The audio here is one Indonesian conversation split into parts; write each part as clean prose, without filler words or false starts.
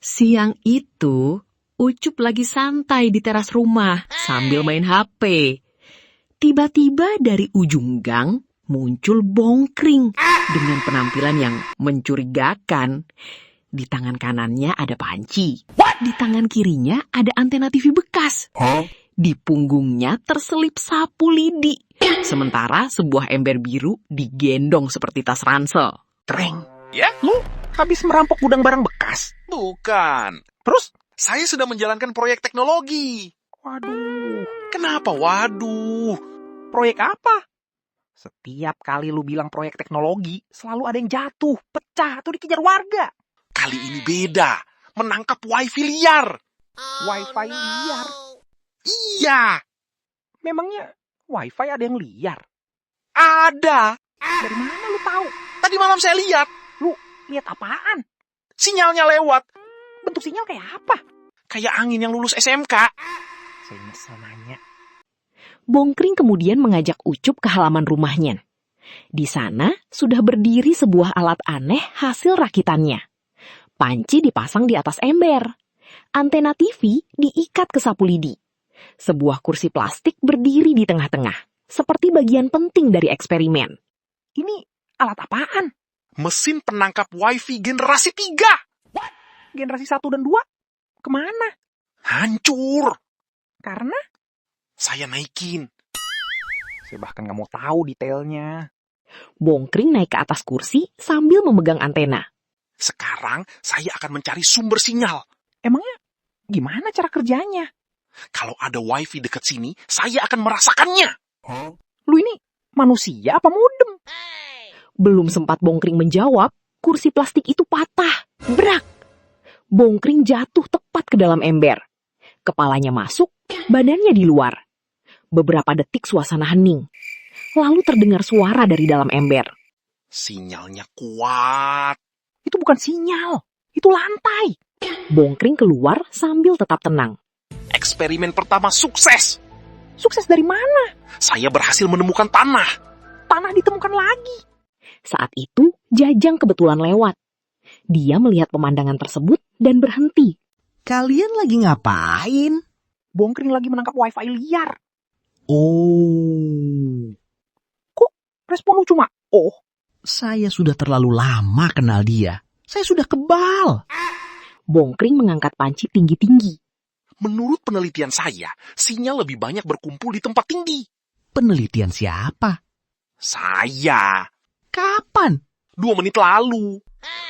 Siang itu, Ucup lagi santai di teras rumah sambil main HP. Tiba-tiba dari ujung gang muncul Bongkring dengan penampilan yang mencurigakan. Di tangan kanannya ada panci. Di tangan kirinya ada antena TV bekas. Di punggungnya terselip sapu lidi. Sementara sebuah ember biru digendong seperti tas ransel. Treng, ya? Lu habis merampok gudang barang bekas? Bukan. Terus? Saya sedang menjalankan proyek teknologi. Waduh, Kenapa waduh? proyek apa? Setiap kali lu bilang proyek teknologi, selalu ada yang jatuh, pecah, atau dikejar warga. Kali ini beda. Menangkap wifi liar. Wifi liar? Iya, Memangnya wifi ada yang liar? ada. Dari mana lu tahu? Tadi malam saya lihat. Lu lihat apaan? Sinyalnya lewat. Bentuk sinyal kayak apa? Kayak angin yang lulus SMK. Saya nyesel nanya. Bongkring kemudian mengajak Ucup ke halaman rumahnya. Di sana sudah berdiri sebuah alat aneh hasil rakitannya. Panci dipasang di atas ember. Antena TV diikat ke sapu lidi. Sebuah kursi plastik berdiri di tengah-tengah, seperti bagian penting dari eksperimen. Ini alat apaan? Mesin penangkap wifi generasi 3. Generasi 1 dan 2? Kemana? Hancur. Karena Saya naikin. saya bahkan gak mau tahu detailnya. Bongkring naik ke atas kursi sambil memegang antena. Sekarang saya akan mencari sumber sinyal. Emangnya gimana cara kerjanya? Kalau ada wifi dekat sini, saya akan merasakannya. Lu ini manusia apa modem? Belum sempat Bongkring menjawab, kursi plastik itu patah. Brak! Bongkring jatuh tepat ke dalam ember. Kepalanya masuk, badannya di luar. Beberapa detik suasana hening. Lalu terdengar suara dari dalam ember. Sinyalnya kuat. Itu bukan sinyal, itu lantai. Bongkring keluar sambil tetap tenang. Eksperimen pertama sukses. Sukses dari mana? Saya berhasil menemukan tanah. Tanah ditemukan lagi. Saat itu, Jajang kebetulan lewat. Dia melihat pemandangan tersebut dan berhenti. Kalian lagi ngapain? Bongkring lagi menangkap wifi liar. Oh, Kok respon lu cuma, oh? saya sudah terlalu lama kenal dia. Saya sudah kebal. Bongkring mengangkat panci tinggi-tinggi. Menurut penelitian saya, sinyal lebih banyak berkumpul di tempat tinggi. Penelitian siapa? Saya. Kapan? 2 menit lalu.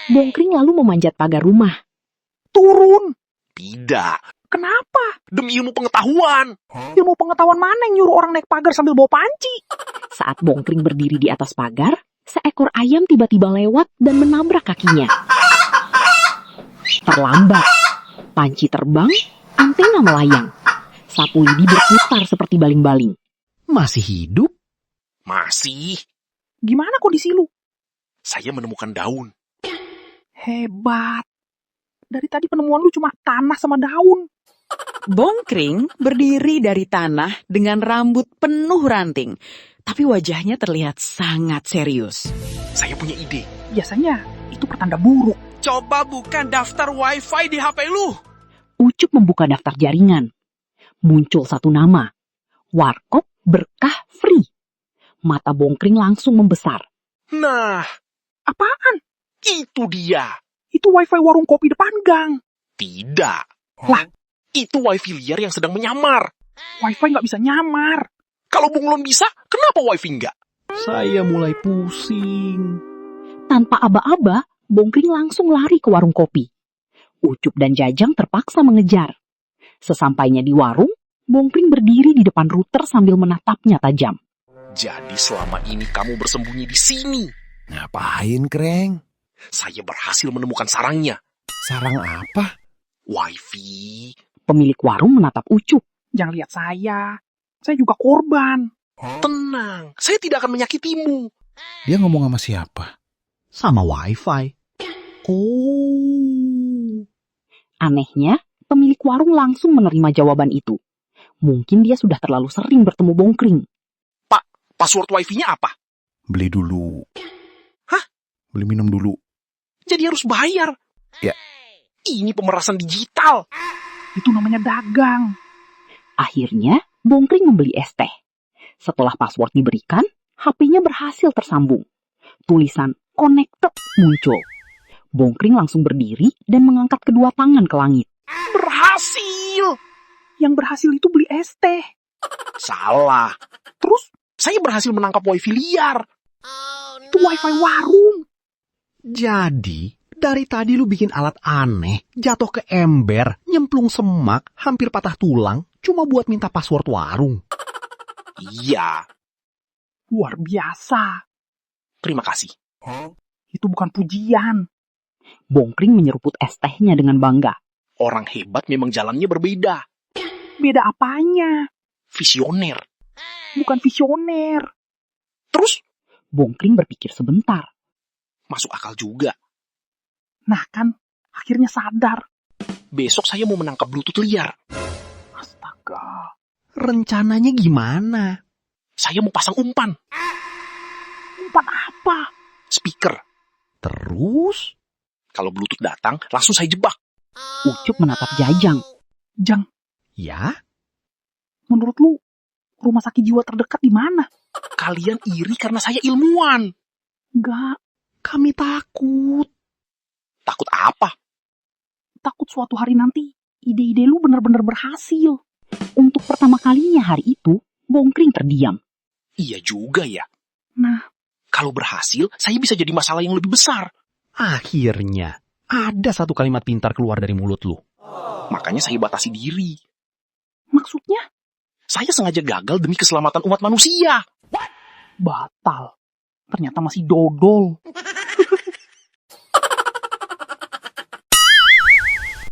Bongkring lalu memanjat pagar rumah. Turun. Tidak. Kenapa? Demi ilmu pengetahuan. Ilmu pengetahuan mana yang nyuruh orang naik pagar sambil bawa panci? Saat Bongkring berdiri di atas pagar, seekor ayam tiba-tiba lewat dan menabrak kakinya. Terlambat. Panci terbang, antena melayang. Sapu lidi berputar seperti baling-baling. Masih hidup? Masih. Gimana kondisi lu? Saya menemukan daun. Hebat. Dari tadi penemuan lu cuma tanah sama daun. Bongkring berdiri dari tanah dengan rambut penuh ranting, tapi wajahnya terlihat sangat serius. Saya punya ide. Biasanya itu pertanda buruk. Coba buka daftar wifi di HP lu. Ucup membuka daftar jaringan. Muncul satu nama. Warkop Berkah Free. Mata Bongkring langsung membesar. Nah, Apaan? itu dia. Itu wifi warung kopi depan gang. Tidak. Lah, Itu wifi liar yang sedang menyamar. wifi nggak bisa nyamar. Kalau bunglon bisa, kenapa wifi enggak? Saya mulai pusing. Tanpa aba-aba, Bongkring langsung lari ke warung kopi. Ucup dan Jajang terpaksa mengejar. Sesampainya di warung, Bongkring berdiri di depan router sambil menatapnya tajam. Jadi selama ini kamu bersembunyi di sini. Ngapain, Kreng? Saya berhasil menemukan sarangnya. Sarang apa? Wifi. Pemilik warung menatap Ucup. Jangan lihat saya. Saya juga korban. Tenang, saya tidak akan menyakitimu. Dia ngomong sama siapa? Sama wifi. Oh, Anehnya, pemilik warung langsung menerima jawaban itu. Mungkin dia sudah terlalu sering bertemu Bongkring. Password wifi-nya apa? beli dulu. Hah? Beli minum dulu. Jadi harus bayar. Ya. Ini pemerasan digital. Itu namanya dagang. Akhirnya, Bongkring membeli es teh. Setelah password diberikan, HP-nya berhasil tersambung. Tulisan connected muncul. Bongkring langsung berdiri dan mengangkat kedua tangan ke langit. Berhasil. Yang berhasil itu beli es teh. Salah. Terus, Saya berhasil menangkap wifi liar. itu wifi warung. Jadi, dari tadi lu bikin alat aneh, jatuh ke ember, nyemplung semak, hampir patah tulang, cuma buat minta password warung. Iya, Luar biasa. terima kasih. Itu bukan pujian. Bongkring menyeruput es tehnya dengan bangga. Orang hebat memang jalannya berbeda. Beda apanya? Visioner. Bukan visioner. Terus, Bongkring berpikir sebentar. masuk akal juga. Nah kan, akhirnya sadar. Besok saya mau menangkap bluetooth liar. Astaga. Rencananya gimana? Saya mau pasang umpan. Umpan apa? Speaker. Terus? Kalau bluetooth datang, langsung saya jebak. Ucup menatap Jajang. Jang, Ya? menurut lu, rumah sakit jiwa terdekat di mana? Kalian iri karena saya ilmuwan. Enggak, Kami takut. Takut apa? takut suatu hari nanti ide-ide lu benar-benar berhasil. Untuk pertama kalinya hari itu, Bongkring terdiam. Iya juga ya. Nah, Kalau berhasil, saya bisa jadi masalah yang lebih besar. Akhirnya, ada satu kalimat pintar keluar dari mulut lu. Makanya saya batasi diri. maksudnya Saya sengaja gagal demi keselamatan umat manusia. batal. Ternyata masih dodol.